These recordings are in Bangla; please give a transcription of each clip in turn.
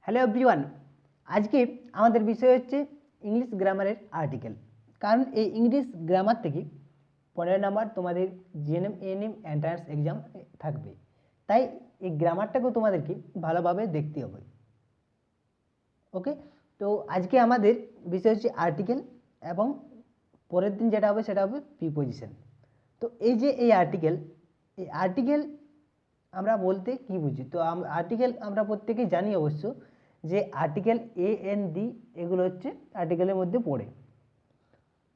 হ্যালো এভরিওয়ান, আজকে আমাদের বিষয় হচ্ছে ইংলিশ গ্রামারের আর্টিকেল। কারণ এই ইংলিশ গ্রামার থেকে 15 নাম্বার তোমাদের জিএনএম এএনএম এন্ট্রান্স এক্সাম থাকবে, তাই এই গ্রামারটাকেও তোমাদেরকে ভালোভাবে দেখতে হবে। ওকে, তো আজকে আমাদের বিষয় হচ্ছে আর্টিকেল এবং পরের দিন যেটা হবে সেটা হবে প্রিপোজিশন। তো এই যে এই আর্টিকেল আমরা বলতে কি বুঝি? তো আর্টিকেল আমরা প্রত্যেকেই জানি অবশ্য যে আর্টিকেল এ এন ডি এগুলো হচ্ছে আর্টিকেলের মধ্যে পড়ে।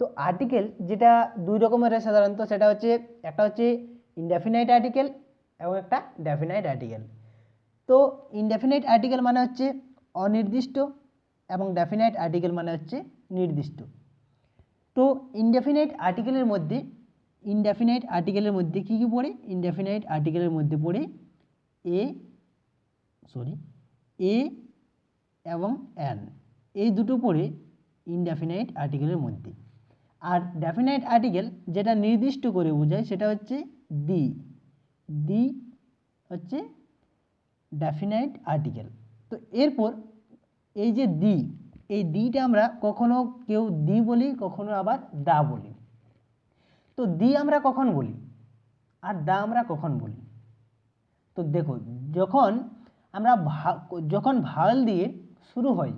তো আর্টিকেল যেটা দুই রকমের হয় সাধারণত, সেটা হচ্ছে একটা হচ্ছে ইনডেফিনাইট আর্টিকেল এবং একটা ডেফিনাইট আর্টিকেল। তো ইনডেফিনাইট আর্টিকেল মানে হচ্ছে অনির্দিষ্ট এবং ডেফিনাইট আর্টিকেল মানে হচ্ছে নির্দিষ্ট। তো ইনডেফিনাইট আর্টিকেলের মধ্যে কী কী পড়ে? ইনডেফিনাইট আর্টিকেলের মধ্যে পড়ে এ এবং এন, এই দুটো পড়ে ইনডেফিনাইট আর্টিকেলের মধ্যে। আর ডেফিনাইট আর্টিকেল যেটা নির্দিষ্ট করে বোঝায় সেটা হচ্ছে দি হচ্ছে ডেফিনাইট আর্টিকেল। তো এরপর এই যে এই দিটা আমরা কখনো কেউ দি বলি, কখনো আবার দা বলি। তো দি আমরা কখন বলি আর দা আমরা কখন বলি? তো দেখো, যখন ভাওয়েল দিয়ে শুরু হয়,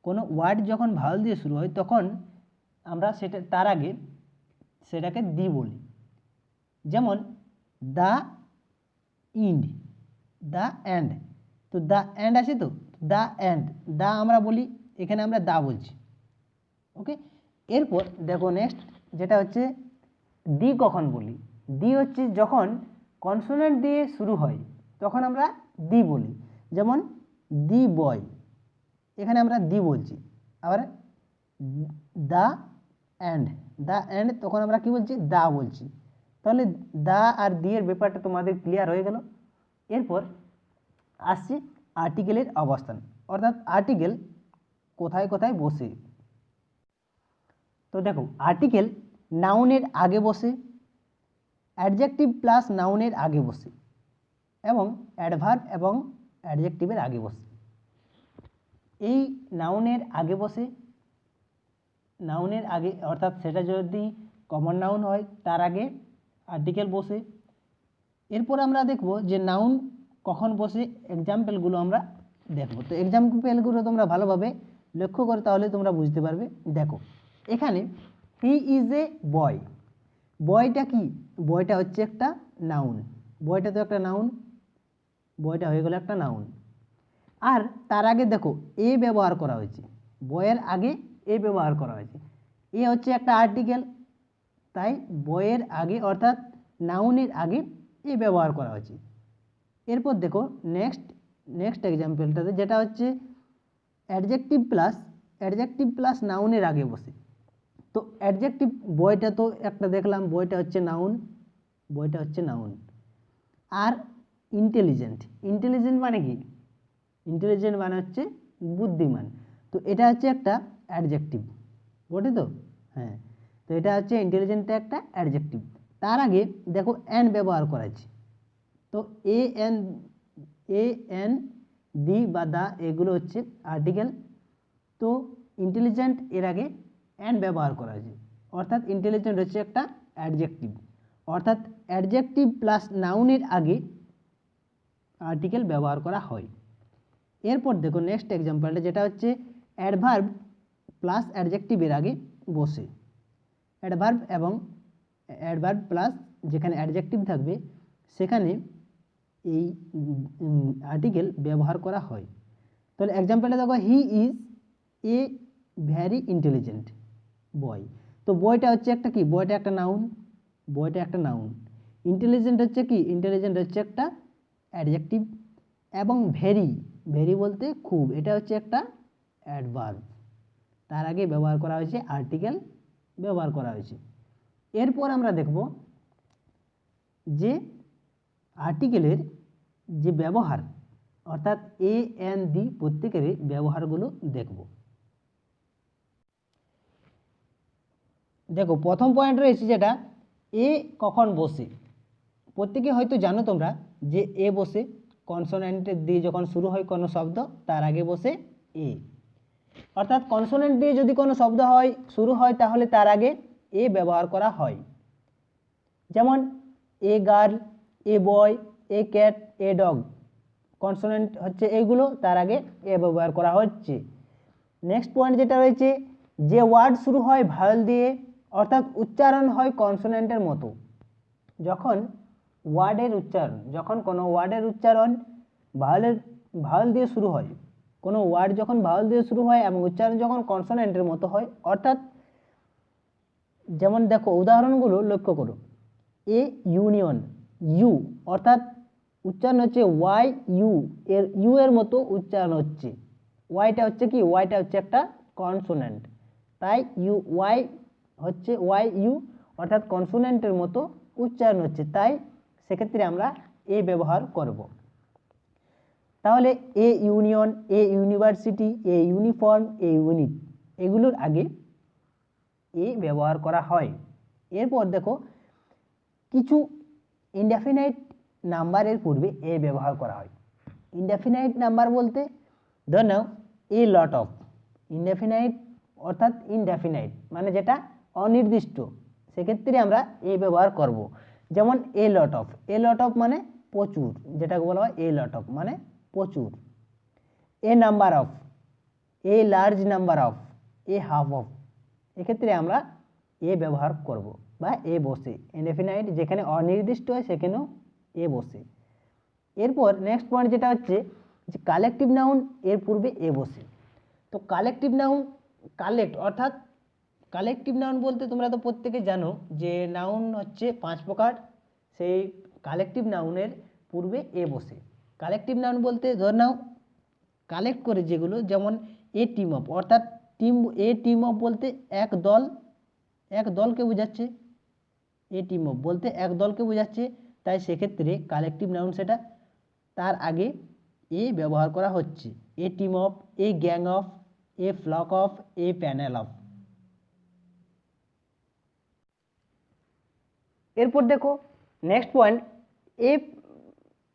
কোনো ওয়ার্ড যখন ভাওয়েল দিয়ে শুরু হয় তখন আমরা তার আগে সেটাকে দি বলি। যেমন দ্য এন্ড, তো দ্য এন্ড আছে, তো দ্য এন্ড, দা আমরা বলি, এখানে আমরা দা বলছি। ওকে, এরপর দেখো নেক্সট যেটা হচ্ছে দি কখন বলি? দি হচ্ছে যখন কনসোনেন্ট দিয়ে শুরু হয় তখন আমরা দি বলি। যেমন দি বয়, এখানে আমরা দি বলছি। আবার দ্য এন্ড তখন আমরা কি বলছি? দা বলছি। তাহলে দা আর দি এর ব্যাপারটা তোমাদের ক্লিয়ার হয়ে গেল। এরপর আসছে আর্টিকেলের অবস্থান, অর্থাৎ আর্টিকেল কোথায় কোথায় বসে। তো দেখো, আর্টিকেল নাউনের আগে বসে, অ্যাডজেক্টিভ প্লাস নাউনের আগে বসে এবং অ্যাডভার্ব এবং অ্যাডজেক্টিভের আগে বসে। এই নাউনের আগে অর্থাৎ সেটা যদি কমন নাউন হয় তার আগে আর্টিকেল বসে। এরপর আমরা দেখব যে নাউন কখন বসে, এক্সাম্পলগুলো আমরা দেখব। তো এক্সাম্পলগুলো তোমরা ভালোভাবে লক্ষ্য করে তাহলে তোমরা বুঝতে পারবে। দেখো এখানে হি ইজ এ বয়, বয়টা কি? বয়টা হচ্ছে একটা নাউন, বয়টা তো একটা নাউন, বয়টা হয়ে গেল একটা নাউন। আর তার আগে দেখো এ ব্যবহার করা হয়েছে, বয়ের আগে এ ব্যবহার করা হয়েছে। এ হচ্ছে একটা আর্টিকেল, তাই বয়ের আগে অর্থাৎ নাউনের আগে এ ব্যবহার করা হয়েছে। এরপর দেখো নেক্সট এক্সাম্পলটাতে যেটা হচ্ছে অ্যাডজেক্টিভ প্লাস নাউনের আগে বসে। তো অ্যাডজেক্টিভ, বয়টা তো একটা দেখলাম, বয়টা হচ্ছে নাউন। আর ইন্টেলিজেন্ট মানে কি? ইন্টেলিজেন্ট মানে হচ্ছে বুদ্ধিমান। তো এটা হচ্ছে একটা অ্যাডজেক্টিভ, বটে তো? হ্যাঁ, তো এটা হচ্ছে ইন্টেলিজেন্টটা একটা অ্যাডজেক্টিভ। তার আগে দেখো এন ব্যবহার করা আছে। তো এ এন দি বা দা এগুলো হচ্ছে আর্টিকেল। তো ইন্টেলিজেন্ট এর আগে এন ব্যবহার করা হয়েছে, অর্থাৎ ইন্টেলিজেন্ট হচ্ছে একটা অ্যাডজেক্টিভ, অর্থাৎ অ্যাডজেক্টিভ প্লাস নাউনের আগে আর্টিকেল ব্যবহার করা হয়। এরপর দেখো নেক্সট এক্সাম্পলটা যেটা হচ্ছে অ্যাডভার্ব প্লাস অ্যাডজেক্টিভের আগে বসে। অ্যাডভার্ব প্লাস যেখানে অ্যাডজেক্টিভ থাকবে সেখানে এই আর্টিকেল ব্যবহার করা হয়। তাহলে এক্সাম্পলটা দেখো, he is a vary intelligent বয়। তো বয়টা হচ্ছে একটা কি? বয়টা একটা নাউন। ইন্টেলিজেন্ট হচ্ছে কি? ইন্টেলিজেন্ট হচ্ছে একটা অ্যাডজেক্টিভ। এবং ভেরি বলতে খুব, এটা হচ্ছে একটা অ্যাডভার্ব, তার আগে ব্যবহার করা হয়েছে আর্টিকেল ব্যবহার করা হয়েছে। এরপর আমরা দেখব যে আর্টিকেলের যে ব্যবহার, অর্থাৎ এ এন দি প্রত্যেকের ব্যবহারগুলো দেখব। দেখো প্রথম পয়েন্ট রয়েছে যেটা এ কখন বসে। প্রত্যেকে হয়তো জানো তোমরা যে এ বসে কনসোনেন্ট দিয়ে যখন শুরু হয় কোনো শব্দ তার আগে বসে এ, অর্থাৎ কনসোনেন্ট দিয়ে যদি কোনো শব্দ হয় শুরু হয় তাহলে তার আগে এ ব্যবহার করা হয়। যেমন a girl, A boy, A cat, a dog, consonant হচ্ছে এইগুলো, তার আগে এ ব্যবহার করা হচ্ছে। নেক্সট পয়েন্ট যেটা রয়েছে, যে ওয়ার্ড শুরু হয় ভাওয়েল দিয়ে অর্থাৎ উচ্চারণ হয় কনসোনেন্টের মতো। যখন কোনো ওয়ার্ডের উচ্চারণ ভাওয়েল দিয়ে শুরু হয়, কোনো ওয়ার্ড যখন ভাওয়েল দিয়ে শুরু হয় এবং উচ্চারণ যখন কনসোনেন্টের মতো হয়, অর্থাৎ যেমন দেখো উদাহরণগুলো লক্ষ্য করো, এ ইউনিয়ন, ইউ অর্থাৎ উচ্চারণ হচ্ছে ওয়াই ইউ, এর ইউ এর মতো উচ্চারণ হচ্ছে। ওয়াইটা হচ্ছে কি, ওয়াইটা হচ্ছে একটা কনসোনেন্ট, তাই ইউ ওয়াই হচ্ছে ওয়াই ইউ অর্থাৎ কনসোনেন্টের মতো উচ্চারণ হচ্ছে, তাই সেক্ষেত্রে আমরা এ ব্যবহার করব। তাহলে এ union, a university, A uniform, A unit, এগুলোর আগে এ ব্যবহার করা হয়। এরপর দেখো কিছু ইনডেফিনাইট নাম্বারের পূর্বে এ ব্যবহার করা হয়। ইনডেফিনাইট নাম্বার বলতে ধরে নাও এ লট অফ, ইনডেফিনাইট অর্থাৎ ইনডেফিনাইট মানে যেটা অনির্দিষ্ট, সেক্ষেত্রে আমরা এ ব্যবহার করব। যেমন এ লট অফ মানে প্রচুর, যেটাকে বলা হয় এ লট অফ মানে প্রচুর। A number of, a large number of, a half of, এক্ষেত্রে আমরা এ ব্যবহার করব বা এ বসে। ইনডেফিনাইট যেখানে অনির্দিষ্ট হয় সেখানেও এ বসে। এরপর নেক্সট পয়েন্ট যেটা হচ্ছে যে কালেকটিভ নাউন, এর পূর্বে এ বসে। তো কালেকটিভ নাউন, অর্থাৎ কালেকটিভ নাউন বলতে তোমরা তো প্রত্যেকে জানো যে নাউন হচ্ছে 5 প্রকার, সেই কালেকটিভ নাউনের পূর্বে এ বসে। কালেকটিভ নাউন বলতে ধর নাও কালেক্ট করে যেগুলো, যেমন এ টিম অফ, অর্থাৎ টিম অফ বলতে এক দলকে বোঝাচ্ছে, এ টিম অফ বলতে এক দলকে বোঝাচ্ছে, তাই সেক্ষেত্রে কালেকটিভ নাউন সেটা, তার আগে এ ব্যবহার করা হচ্ছে। A team of, a gang of, a flock of, a panel of. এরপর দেখো নেক্সট পয়েন্ট,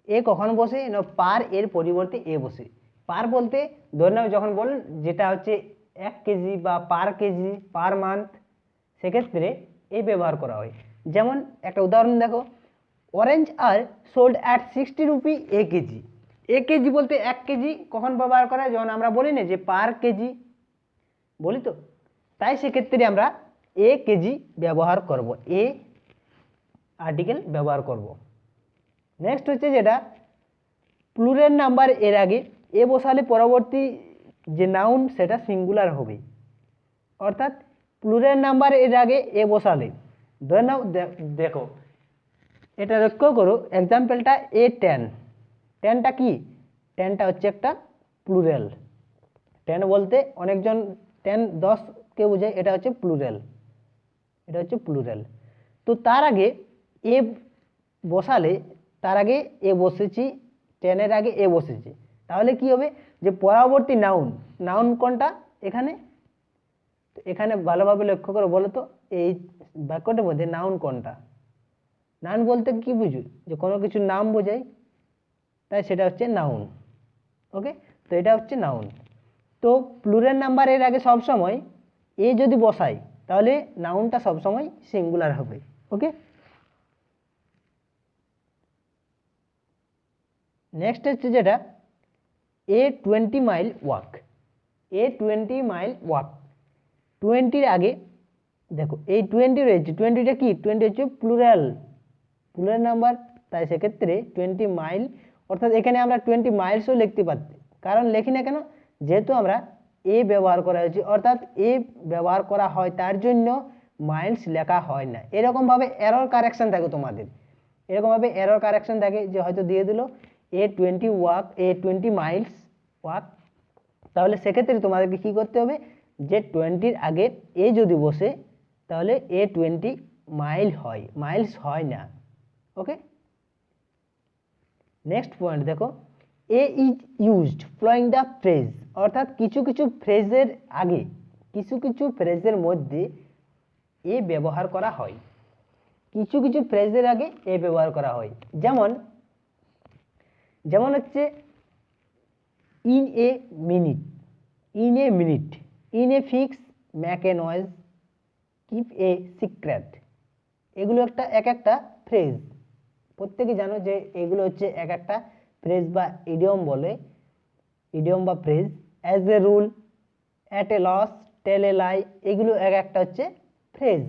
এ কখন বসে না পার এর পরিবর্তে এ বসে। পার বলতে ধরে নাও যখন বলেন যেটা হচ্ছে 1 কেজি বা পার কেজি, পার মান্থ, সেক্ষেত্রে এ ব্যবহার করা হয়। যেমন একটা উদাহরণ দেখো, orange are sold at 60 rupee A KG. A KG বলতে 1 কেজি কখন ব্যবহার করা হয়, যখন আমরা বলি না যে পার কেজি বলি, তো তাই সেক্ষেত্রে আমরা এ কেজি ব্যবহার করব, এ আর্টিকেল ব্যবহার করব। নেক্সট হচ্ছে যেটা প্লুরাল নাম্বার, এর আগে এ বসালে পরবর্তী যে নাউন সেটা সিঙ্গুলার হবে, অর্থাৎ প্লুরাল নাম্বার এর আগে এ বসালে ধরে নাও দেখো এটা লক্ষ্য করো, এক্সাম্পলটা এ 10, 10টা কি, 10টা হচ্ছে একটা প্লুরাল। 10 বলতে অনেকজন 10 10কে বোঝায়, এটা হচ্ছে প্লুরাল। তো তার আগে এ বসালে, তার আগে এ বসেছি, 10-এর আগে এ বসেছে, তাহলে কি হবে যে পরবর্তী নাউন কোনটা এখানে, এখানে ভালোভাবে লক্ষ্য করে বলো তো এই বাক্যটার মধ্যে নাউন কোনটা। নাউন বলতে কি বুঝো, যে কোনো কিছুর নাম বোঝায়, তাই সেটা হচ্ছে নাউন। ওকে, তো এটা হচ্ছে নাউন। তো প্লুরাল নাম্বার এর আগে সবসময় এ যদি বসাই তাহলে নাউনটা সবসময় সিঙ্গুলার হবে। ওকে, নেক্সট হচ্ছে যেটা এ 20 মাইল ওয়াক। এ 20 মাইল ওয়াক, 20-র আগে দেখো এই 20 রয়েছে, 20টা কি, 20 হচ্ছে প্লুরাল নাম্বার, তাই সেক্ষেত্রে 20 মাইল, অর্থাৎ এখানে আমরা 20 মাইলসও লিখতে পারছি, কারণ লিখি না কেন, যেহেতু আমরা এ ব্যবহার করা হয়েছে, অর্থাৎ এ ব্যবহার করা হয় তার জন্য মাইলস লেখা হয় না। এরকমভাবে এরর কারেকশন থাকে তোমাদের, এরকমভাবে এরর কারেকশন থাকে যে হয়তো দিয়ে দিল এ 20 মাইলস ওয়াক, তাহলে সেক্ষেত্রে তোমাদেরকে কি করতে হবে, যে 20-র আগে এ যদি বসে তাহলে এ 20 মাইল হয়, মাইলস হয় না। ওকে, নেক্সট পয়েন্ট দেখো a is used following the phrase, অর্থাৎ কিছু ফ্রেজের আগে, কিছু ফ্রেজের মধ্যে এ ব্যবহার করা হয়, কিছু ফ্রেজের আগে এ ব্যবহার করা হয়। যেমন যেমন হচ্ছে in a minute, in a minute, in a fix, Mac a noise, keep a secret. এগুলো এক একটা ফ্রেজ, প্রত্যেকে জানো যে এগুলো হচ্ছে এক একটা ফ্রেজ বা ইডিয়ম বলে, ইডিয়ম বা phrase. As a rule, at a loss, tell a lie, এগুলো এক একটা হচ্ছে ফ্রেজ।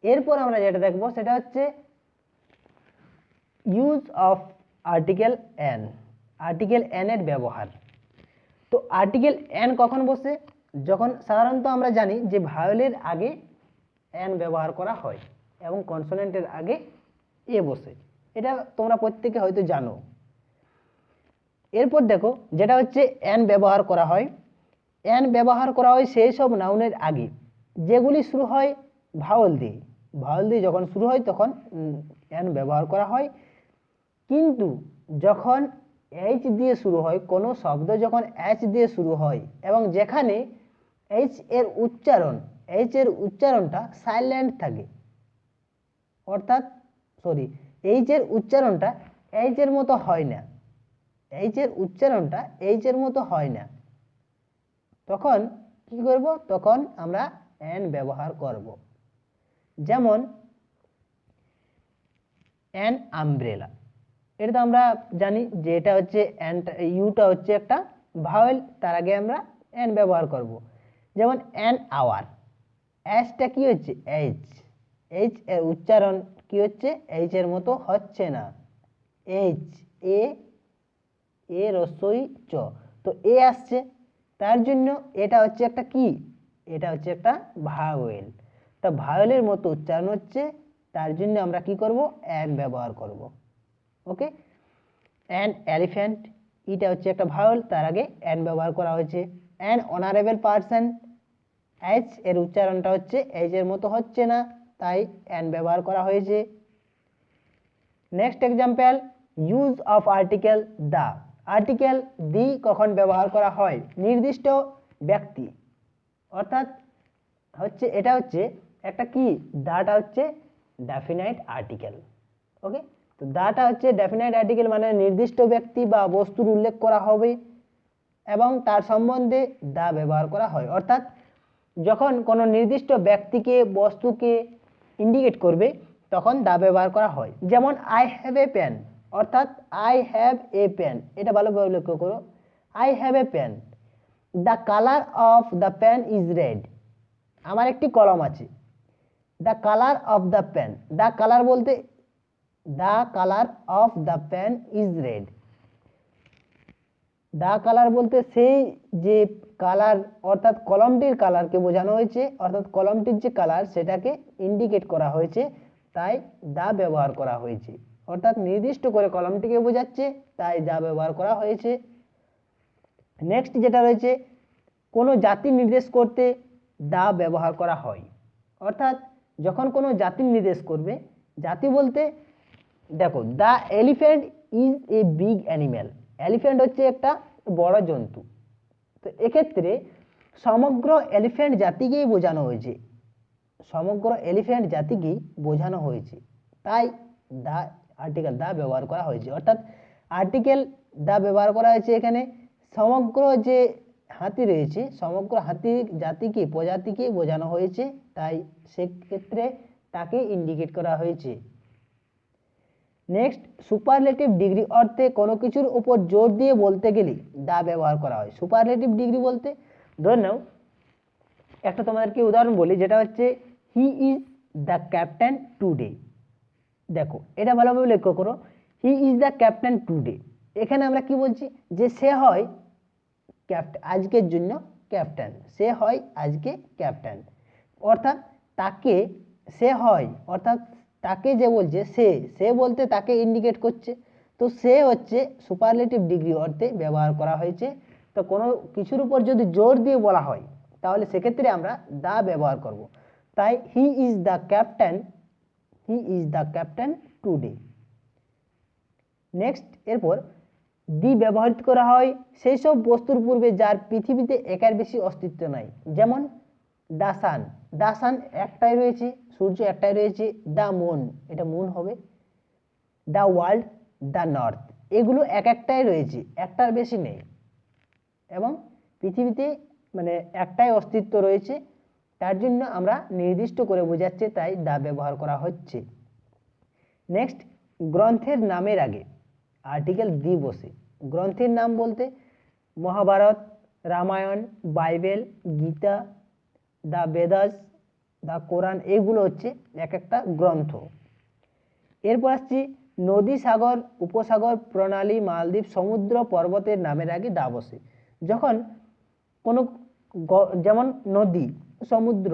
এরপর আমরা যেটা দেখবো সেটা হচ্ছে use of article N, article N এর ব্যবহার। তো আর্টিকেল এন কখন বসে? যখন সাধারণত আমরা জানি যে ভায়োলের আগে এন ব্যবহার করা হয় এবং কনসোনেন্টের আগে এ বসে, এটা তোমরা প্রত্যেকে হয়তো জানো। এরপর দেখো যেটা হচ্ছে এন ব্যবহার করা হয়, এন ব্যবহার করা হয় সেই সব নাউনের আগে যেগুলি শুরু হয় ভাওয়াল দিয়ে। ভাওয়াল দিয়ে যখন শুরু হয় তখন এন ব্যবহার করা হয়। কিন্তু যখন এইচ দিয়ে শুরু হয়, কোনো শব্দ যখন এইচ দিয়ে শুরু হয় এবং যেখানে এইচ এর উচ্চারণটা সাইলেন্ট থাকে, অর্থাৎ এইচ এর উচ্চারণটা এইচ এর মতো হয় না, এইচ এর উচ্চারণটা এইচ এর মতো হয় না, তখন কি করব? তখন আমরা এন ব্যবহার করব। যেমন অ্যান আমব্রেলা, এটা তো আমরা জানি যে এটা হচ্ছে ইউটা হচ্ছে একটা ভাওয়েল, তার আগে আমরা এন ব্যবহার করব। যেমন অ্যান আওয়ার, এসটা কি হচ্ছে এইচ, এইচ এর উচ্চারণ কি হচ্ছে এইচ এর মতো হচ্ছে না, এইচ এ এ রসই চ, তো এ আসছে, তার জন্য এটা হচ্ছে একটা কি, এটা হচ্ছে একটা ভাওয়েল। তা ভাওয়েলের মতো উচ্চারণ হচ্ছে, তার জন্য আমরা কি করব? অ্যান ব্যবহার করব। ওকে, অ্যান এলিফ্যান্ট, এটা হচ্ছে একটা ভাওয়েল, তার আগে অ্যান ব্যবহার করা হয়েছে। অ্যান অনারেবল পারসন, এইচ এর উচ্চারণটা হচ্ছে এইচ এর মতো হচ্ছে না, তাই অ্যান ব্যবহার করা হয়েছে। Next example, use of article the, article the কখন ব্যবহার করা হয়? নির্দিষ্ট ব্যক্তি, অর্থাৎ হচ্ছে এটা হচ্ছে একটা কি, দাটা হচ্ছে ডেফিনাইট আর্টিকেল। ওকে, তো দাটা হচ্ছে ডেফিনাইট আর্টিকেল, মানে নির্দিষ্ট ব্যক্তি বা বস্তুর উল্লেখ করা হবে এবং তার সম্বন্ধে দা ব্যবহার করা হয়। অর্থাৎ যখন কোনো নির্দিষ্ট ব্যক্তিকে বস্তুকে ইন্ডিকেট করবে তখন দা ব্যবহার করা হয়। যেমন আই হ্যাভ এ পেন, অর্থাৎ আই হ্যাভ এ পেন, এটা ভালোভাবে লক্ষ্য করো, I have a pen, the colour of the pen is red, আমার একটি কলম আছে। The colour of the pen, the colour বলতে the colour of the pen is red, the colour বলতে সেই যে কালার, অর্থাৎ কলমটির কালারকে বোঝানো হয়েছে, অর্থাৎ কলমটির যে কালার সেটাকে ইন্ডিকেট করা হয়েছে, তাই দা ব্যবহার করা হয়েছে, অর্থাৎ নির্দিষ্ট করে কলমটিকে বোঝাচ্ছে, তাই দা ব্যবহার করা হয়েছে। নেক্সট যেটা রয়েছে, কোনো জাতি নির্দেশ করতে দা ব্যবহার করা হয়, অর্থাৎ যখন কোনো জাতির নির্দেশ করবে, জাতি বলতে দেখো the elephant is a big animal, elephant হচ্ছে একটা বড় জন্তু, তো এক্ষেত্রে সমগ্র এলিফ্যান্ট জাতিকেই বোঝানো হয়েছে, সমগ্র এলিফ্যান্ট জাতিকেই বোঝানো হয়েছে, তাই দা আর্টিকেল দা ব্যবহার করা হয়েছে। অর্থাৎ আর্টিকেল দা ব্যবহার করা হয়েছে এখানে সমগ্র যে হাতি রয়েছে, সমগ্র হাতি জাতিকে প্রজাতিকে বোঝানো হয়েছে, তাই সেক্ষেত্রে তাকে ইন্ডিকেট করা হয়েছে। নেক্সট, সুপারলেটিভ ডিগ্রি অর্থে কোনো কিছুর উপর জোর দিয়ে বলতে গেলে দা ব্যবহার করা হয়। সুপারলেটিভ ডিগ্রি বলতে ধরে নাও একটা তোমাদেরকে উদাহরণ বলি, যেটা হচ্ছে he is the captain today, দেখো এটা ভালোভাবে লক্ষ্য করো, he is the captain today, এখানে আমরা কি বলছি যে সে হয় আজকের জন্য ক্যাপ্টেন, সে হয় আজকে ক্যাপ্টেন, অর্থাৎ তাকে সে হয়, অর্থাৎ তাকে যে বলছে সে বলতে তাকে ইন্ডিকেট করছে, তো সে হচ্ছে সুপারলেটিভ ডিগ্রি অর্থে ব্যবহার করা হয়েছে। তো কোনো কিছুর উপর যদি জোর দিয়ে বলা হয় তাহলে সেক্ষেত্রে আমরা দা ব্যবহার করব, তাই he is the captain, he is the captain today. Next, এরপর দি ব্যবহৃত করা হয় সেই সব বস্তুর পূর্বে যার পৃথিবীতে একের বেশি অস্তিত্ব নাই। যেমন দ্য সান, দ্য সান একটাই রয়েছে, সূর্য একটাই রয়েছে, দ্য মুন, এটা মুন হবে, দ্য ওয়ার্ল্ড, দ্য নর্থ, এগুলো এক একটাই রয়েছে, একটার বেশি নেই, এবং পৃথিবীতে মানে একটাই অস্তিত্ব রয়েছে, তার জন্য আমরা নির্দিষ্ট করে বোঝাচ্ছি, তাই দা ব্যবহার করা হচ্ছে। নেক্সট, গ্রন্থের নামের আগে আর্টিকেল দি বসে। গ্রন্থের নাম বলতে Mahabharata, Ramayana, Bible, Gita, the Vedas, the Koran, এগুলো হচ্ছে এক একটা গ্রন্থ। এরপর আসছি নদী, সাগর, উপসাগর, প্রণালী, মালদ্বীপ, সমুদ্র, পর্বতের নামের আগে দা বসে। যখন কোনো যেমন নদী, সমুদ্র,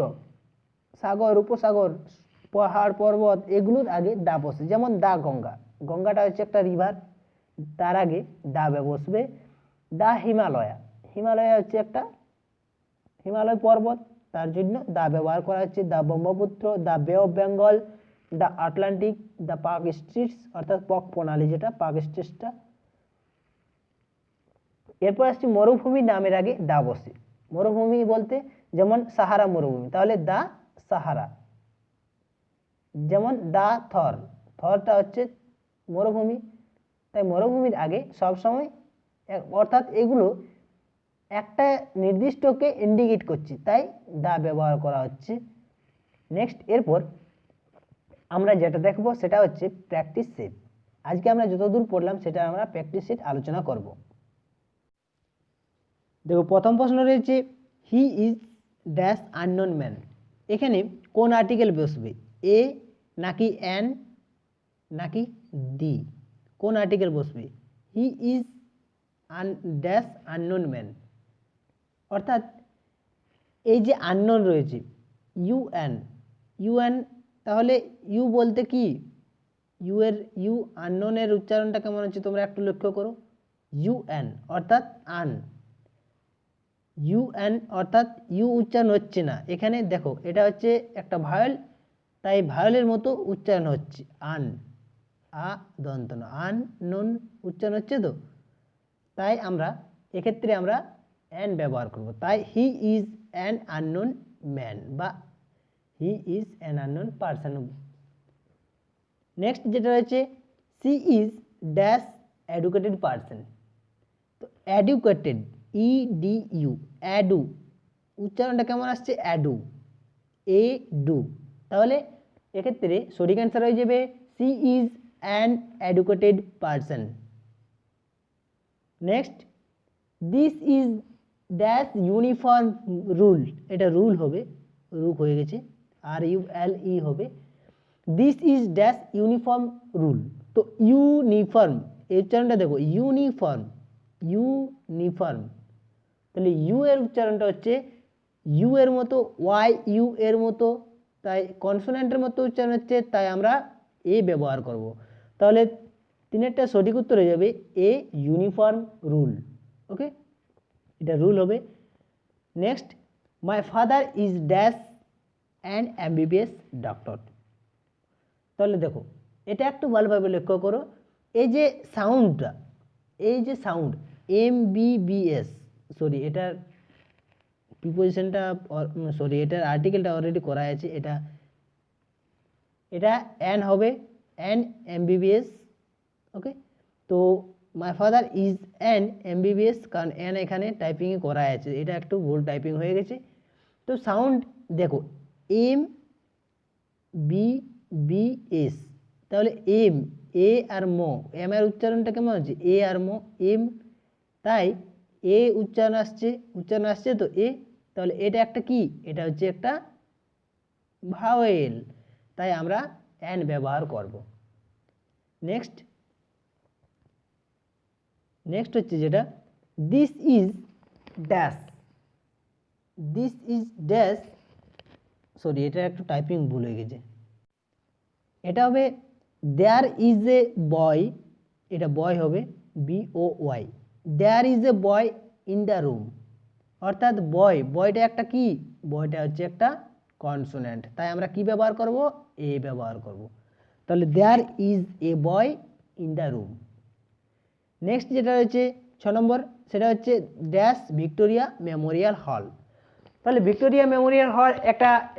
সাগর, উপসাগর, পাহাড়, পর্বত, এগুলোর আগে দা বসে। যেমন দা গঙ্গা, গঙ্গাটা হচ্ছে একটা রিভার, তার আগে দা বসবে। দা হিমালয়া, হিমালয়া হচ্ছে একটা হিমালয় পর্বত, তার জন্য দা ব্যবহার করা হচ্ছে। দা ব্রহ্মপুত্র, দা বে অফ বেঙ্গল, দা আটলান্টিক, দা পাক স্ট্রিটস, অর্থাৎ পক প্রণালী যেটা পাক স্ট্রিটসটা। এরপর আসছি মরুভূমি, নামের আগে দা বসে। মরুভূমি বলতে যেমন সাহারা মরুভূমি, তাহলে দা সাহারা। যেমন দা থর, থরটা হচ্ছে মরুভূমি, তাই মরুভূমির আগে সবসময়, অর্থাৎ এগুলো একটা নির্দিষ্টকে ইন্ডিকেট করছে, তাই দা ব্যবহার করা হচ্ছে। নেক্সট, এরপর আমরা যেটা দেখব সেটা হচ্ছে প্র্যাকটিস সেট। আজকে আমরা যতদূর পড়লাম সেটা আমরা প্র্যাকটিস সেট আলোচনা করব। দেখো, প্রথম প্রশ্ন রয়েছে he is dash unknown man. এখানে কোন আর্টিকেল বসবে, এ নাকি অ্যান নাকি দি? কোন আর্টিকেল বসবে? He is dash unknown man, অর্থাৎ এই যে আননোন রয়েছে ইউএন, ইউএন, তাহলে ইউ বলতে কি, ইউ আননোনের উচ্চারণটা কেমন হচ্ছে তোমরা একটু লক্ষ্য করো। ইউএন অর্থাৎ আন, ইউএন অর্থাৎ ইউ উচ্চারণ হচ্ছে না। এখানে দেখো এটা হচ্ছে একটা ভায়োল, তাই ভায়োলের মতো উচ্চারণ হচ্ছে, আন, আ দন্ত ন, আন নুন উচ্চারণ হচ্ছে, তো তাই আমরা এক্ষেত্রে আমরা অ্যান ব্যবহার করব। তাই he is an unknown man বা he is an unknown person. Next যেটা রয়েছে C is dash educated person. তো এডুকেটেড, ই ডি ইউ, অ্যাডু উচ্চারণটা কেমন আসছে, অ্যাডু, এ ডু, তাহলে এক্ষেত্রে সঠিক অ্যান্সার হয়ে যাবে she is an educated person. Next, this is dash uniform rule, এটা রুল হবে, রুক হয়ে গেছে, আর ইউ এল ই হবে। This is dash uniform rule, তো ইউনিফর্ম এই উচ্চারণটা দেখো, ইউনিফর্ম, ইউনিফর্ম, তাহলে ইউ এর উচ্চারণটা হচ্ছে ইউ এর মতো, ওয়াই ইউ এর মতো, তাই কনসোনেন্টের মতো উচ্চারণ হচ্ছে, তাই আমরা এ ব্যবহার করব। তাহলে তিনেরটা সঠিক উত্তর হয়ে যাবে এ, ইউনিফর্ম রুল। ওকে, এটা রুল হবে। Next, my father is dash and MBBS doctor. তাহলে দেখো এটা একটু ভালোভাবে লক্ষ্য করো, এই যে সাউন্ডটা, এই যে সাউন্ড এমবিবিএস, সরি এটার প্রিপোজিশনটা, সরি এটার আর্টিকেলটা অলরেডি করা আছে, এটা অ্যান হবে, অ্যান এমবিবিএস। ওকে, তো my father is an MBBS, কারণ অ্যান এখানে টাইপিংয়ে করা আছে, এটা একটু ভুল টাইপিং হয়ে গেছে। তো সাউন্ড দেখো এম বি বি এস, তাহলে এম, এ আর মো, এম এর উচ্চারণটা কেমন হচ্ছে, এ আর মো, এম, তাই এ উচ্চারণ আসছে তো এ, তাহলে এটা একটা কি, এটা হচ্ছে একটা ভাওয়েল, তাই আমরা অ্যান ব্যবহার করব। নেক্সট হচ্ছে যেটা this is dash, this is dash, sorry এটা একটু টাইপিং ভুল হয়ে গেছে, এটা হবে দেয়ার ইজ এ বয়, এটা বয় হবে B O Y, there is a boy in the room, অর্থাৎ বয়টা একটা কি, বয়টা হচ্ছে একটা কনসোনেন্ট, তাই আমরা কি ব্যবহার করব, এ ব্যবহার করব। তাহলে there is a boy in the room. Next যেটা রয়েছে 6 নম্বর, সেটা হচ্ছে ড্যাশ ভিক্টোরিয়া মেমোরিয়াল হল। তাহলে ভিক্টোরিয়া মেমোরিয়াল হল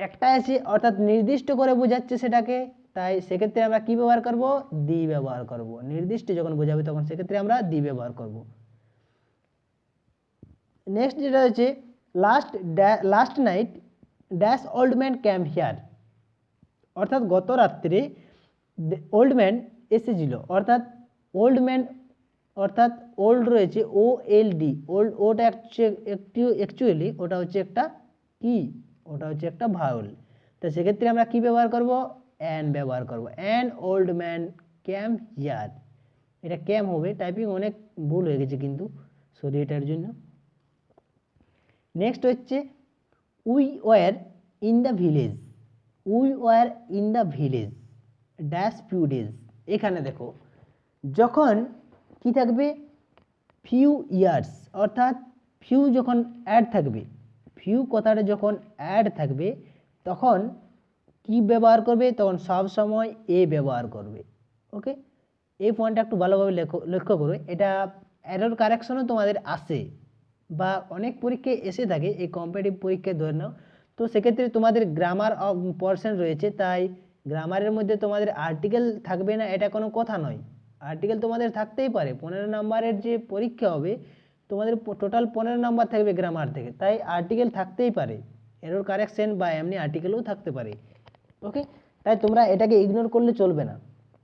একটা আছে, অর্থাৎ নির্দিষ্ট করে বোঝাচ্ছে সেটাকে, তাই সেক্ষেত্রে আমরা কি ব্যবহার করব, দি ব্যবহার করব। নির্দিষ্ট যখন বোঝাবে তখন সেক্ষেত্রে আমরা দি ব্যবহার করব। নেক্সট যেটা হচ্ছে last night dash old man camp here, অর্থাৎ গত রাত্রে ওল্ড ম্যান এসেছিল। অর্থাৎ ওল্ড ম্যান অর্থাৎ ওল্ড রয়েছে OLD, ওল্ড, ওটা অ্যাকচুয়ালি ওটা হচ্ছে একটা কি, ওটা হচ্ছে একটা ভাওয়েল। তো সেক্ষেত্রে আমরা কি ব্যবহার করব, অ্যান ব্যবহার করব। An old man camp here, এটা ক্যাম্প হবে, টাইপিং অনেক ভুল হয়ে গেছে কিন্তু, সরি এটার জন্য। নেক্সট হচ্ছে we were in the village, we were in the village dash few days. এখানে দেখো যখন কি থাকবে, ফিউ ইয়ার্স, অর্থাৎ ফিউ যখন অ্যাড থাকবে, ফিউ কথাটা যখন অ্যাড থাকবে তখন কি ব্যবহার করবে, তখন সব সময় এ ব্যবহার করবে। ওকে, এই পয়েন্টটা একটু ভালোভাবে লক্ষ্য করো, এটা এরর কারেকশনও তোমাদের আসে বা অনেক পরীক্ষায় এসে থাকে, এই কম্পিটিটিভ পরীক্ষায় ধরে নাও। তো সেক্ষেত্রে তোমাদের গ্রামার পোর্শন রয়েছে, তাই গ্রামারের মধ্যে তোমাদের আর্টিকেল থাকবে না এটা কোনো কথা নয়, আর্টিকেল তোমাদের থাকতেই পারে। 15 নম্বরের যে পরীক্ষা হবে তোমাদের টোটাল 15 নম্বর থাকবে গ্রামার থেকে, তাই আর্টিকেল থাকতেই পারে, এরর কারেকশন বা এমনি আর্টিকেলও থাকতে পারে। ওকে, তাই তোমরা এটাকে ইগনোর করলে চলবে না।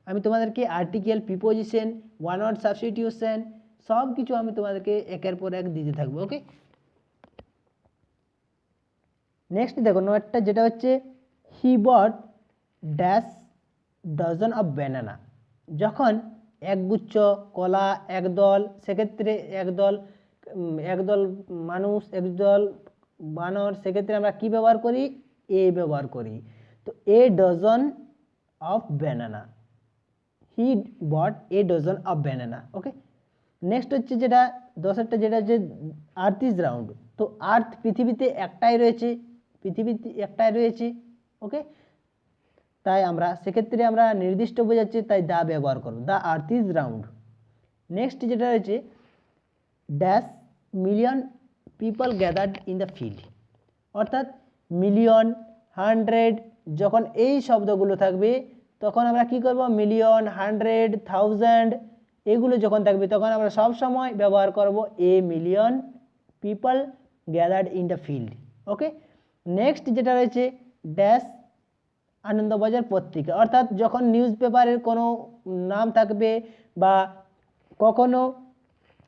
আমি তোমাদেরকে article, preposition, one word substitution সব কিছু আমি তোমাদেরকে একের পর এক দিতে থাকবো। ওকে, নেক্সট দেখো নোটটা যেটা হচ্ছে হি বট ড্যাশ ডজন অফ ব্যানানা, যখন একগুচ্ছ কলা, একদল, সেক্ষেত্রে একদল মানুষ, একদল বানর, সেক্ষেত্রে আমরা কি ব্যবহার করি, এ ব্যবহার করি। তো a dozen of banana, he bought a dozen of banana. Okay, next হচ্ছে যেটা 10-এরটা যেটা হচ্ছে আর্থ ইজ রাউন্ড, তো আর্থ পৃথিবীতে একটাই রয়েছে, পৃথিবীতে একটাই রয়েছে। ওকে, তাই আমরা সেক্ষেত্রে আমরা নির্দিষ্ট বোঝাচ্ছি, তাই দা ব্যবহার করব, the earth is round. Next যেটা রয়েছে dash million people gathered in the field, অর্থাৎ মিলিয়ন, 100 যখন এই শব্দগুলো থাকবে তখন আমরা কি করব, মিলিয়ন, 100, 1000 এগুলো যখন থাকবে তখন আমরা সব সময় ব্যবহার করব a million people gathered in the field. Okay, next যেটা রয়েছে ড্যাশ আনন্দবাজার পত্রিকা, অর্থাৎ যখন নিউজ পেপারের কোনো নাম থাকবে বা কখনো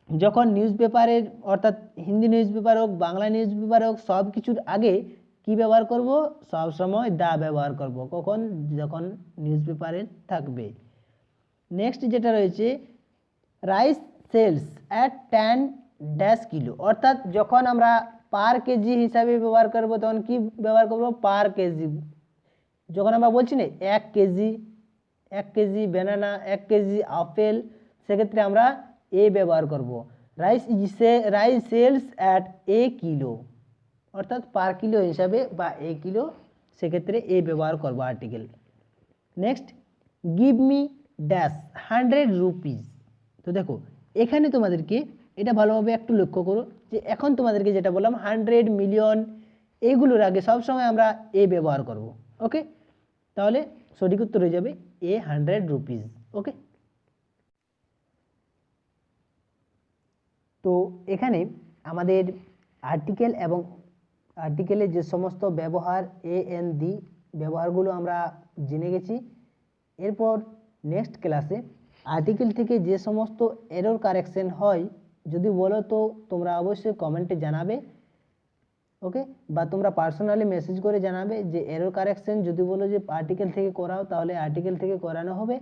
যখন নিউজ পেপারের অর্থাৎ হিন্দি নিউজ পেপার হোক, বাংলা নিউজ পেপার হোক, সব কিছুর আগে কি ব্যবহার করব, সব সময় দা ব্যবহার করব, কখন, যখন নিউজ পেপারে থাকবে। নেক্সট যেটা রয়েছে rice sells at 10 dash kilo, অর্থাৎ যখন আমরা পার কেজি হিসাবে ব্যবহার করব তখন কি ব্যবহার করব, পার কেজি। যখন আমরা বলছি না 1 কেজি ব্যানানা, 1 কেজি আপেল, সেক্ষেত্রে আমরা এ ব্যবহার করব। Rice sells at a kilo, অর্থাৎ পার কিলো হিসাবে বা এ কিলো, সেক্ষেত্রে এ ব্যবহার করব article. Next give me dash 100 rupees, তো দেখো এখানে তোমাদেরকে এটা ভালোভাবে একটু লক্ষ্য করো যে এখন তোমাদেরকে যেটা বললাম 100, মিলিয়ন এইগুলোর আগে সবসময় আমরা এ ব্যবহার করব। ওকে, তাহলে সঠিক উত্তর হয়ে যাবে এ 100 রুপিস। ওকে, তো এখানে আমাদের আর্টিকেল এবং আর্টিকেলের যে সমস্ত ব্যবহার এ এন দি ব্যবহারগুলো আমরা জেনে গেছি। এরপর নেক্সট ক্লাসে আর্টিকেল থেকে যে সমস্ত এরর কারেকশন হয় যদি বলো তো তোমরা অবশ্যই কমেন্টে জানাবে। ওকে, বা তোমরা পার্সোনালি মেসেজ করে জানাবে যে এরর কারেকশন যদি বলো যে আর্টিকেল থেকে করাও তাহলে আর্টিকেল থেকে করানো হবে,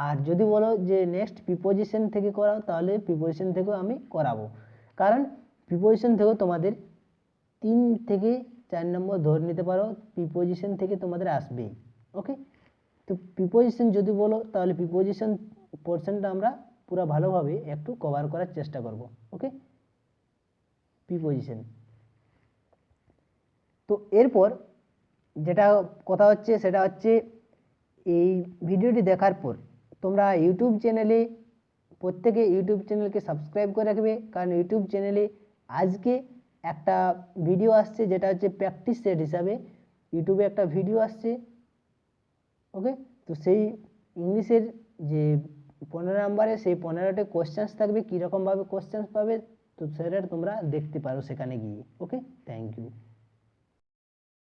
আর যদি বলো যে নেক্সট প্রিপোজিশন থেকে করাও তাহলে প্রিপোজিশন থেকেও আমি করাবো, কারণ প্রিপোজিশন থেকেও তোমাদের 3 থেকে 4 নম্বর ধরে নিতে পারো, প্রিপোজিশন থেকে তোমাদের আসবেই। ওকে, তো প্রিপোজিশন যদি বলো তাহলে প্রিপোজিশন পোর্শনটা আমরা পুরো ভালোভাবে একটু কভার করার চেষ্টা করব। ওকে, প্রিপোজিশন। তো এরপর যেটা কথা হচ্ছে সেটা হচ্ছে এই ভিডিওটি দেখার পর তোমরা ইউটিউব চ্যানেলে প্রত্যেকে ইউটিউব চ্যানেলকে সাবস্ক্রাইব করে রাখবে, কারণ ইউটিউব চ্যানেলে আজকে একটা ভিডিও আসছে যেটা হচ্ছে প্র্যাকটিস সেট হিসাবে ইউটিউবে একটা ভিডিও আসছে। ওকে, তো তো সেই ইংলিশের যে 15 নম্বরে সেই 15টা কোশ্চেন্স থাকবে, কীরকমভাবে কোশ্চেন্স পাবে তো সেটা তোমরা দেখতে পারো সেখানে গিয়ে। ওকে।